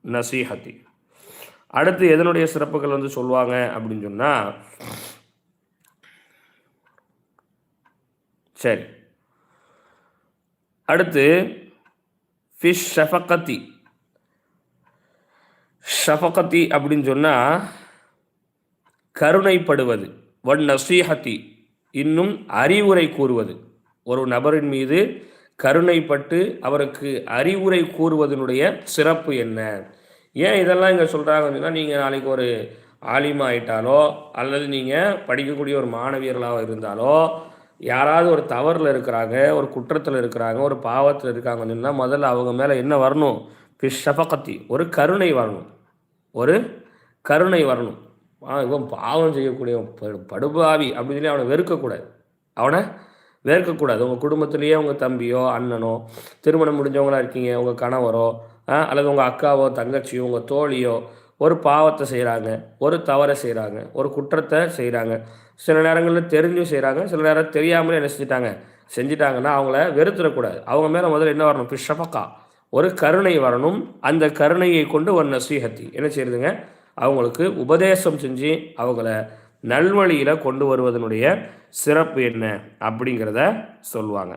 நசீஹத்தி. அடுத்து எதனுடைய சிறப்புகள் வந்து சொல்லுவாங்க அப்படின்னு சொன்னால், சரி, அடுத்து ஃபிஷ் ஷஃபகத்தி. ஷஃபகத்தி அப்படின்னு சொன்னால் கருணைப்படுவது. வன் நசீஹத்தி, இன்னும் அறிவுரை கூறுவது. ஒரு நபரின் மீது கருணைப்பட்டு அவருக்கு அறிவுரை கூறுவதனுடைய சிறப்பு என்ன? ஏன் இதெல்லாம் இங்கே சொல்கிறாங்க அப்படின்னா, நீங்கள் நாளைக்கு ஒரு ஆலிமா ஆயிட்டாலோ அல்லது நீங்கள் படிக்கக்கூடிய ஒரு மாணவியர்களாக இருந்தாலோ யாராவது ஒரு தவறில் இருக்கிறாங்க, ஒரு குற்றத்தில் இருக்கிறாங்க, ஒரு பாவத்தில் இருக்காங்கன்னா முதல்ல அவங்க மேலே என்ன வரணும்? ஃபிஷ் ஷஃபகத்தி, ஒரு கருணை வரணும். ஒரு கருணை வரணும். இவன் பாவம் செய்யக்கூடிய படுபாவி அப்படின்னு சொல்லி அவனை வெறுக்கக்கூடாது. அவனை வெறுக்கக்கூடாது. உங்கள் குடும்பத்திலேயே உங்கள் தம்பியோ அண்ணனோ திருமணம் முடிஞ்சவங்களா இருக்கீங்க, உங்கள் கணவரோ அல்லது உங்கள் அக்காவோ தங்கச்சியோ உங்கள் தோழியோ ஒரு பாவத்தை செய்கிறாங்க, ஒரு தவறை செய்கிறாங்க, ஒரு குற்றத்தை செய்கிறாங்க. சில நேரங்களில் தெரிஞ்சும் செய்கிறாங்க, சில நேரம் தெரியாமலே என்ன செஞ்சிட்டாங்கன்னா அவங்கள வெறுத்துடக்கூடாது. அவங்க மேலே முதல்ல என்ன வரணும்? பிஷபக்கா, ஒரு கருணை வரணும். அந்த கருணையை கொண்டு ஒரு நசீஹத்தி என்ன செய்யுதுங்க? அவங்களுக்கு உபதேசம் செஞ்சு அவங்கள நல்வழியில் கொண்டு வருவதனுடைய சிறப்பு என்ன அப்படிங்கிறத சொல்லுவாங்க.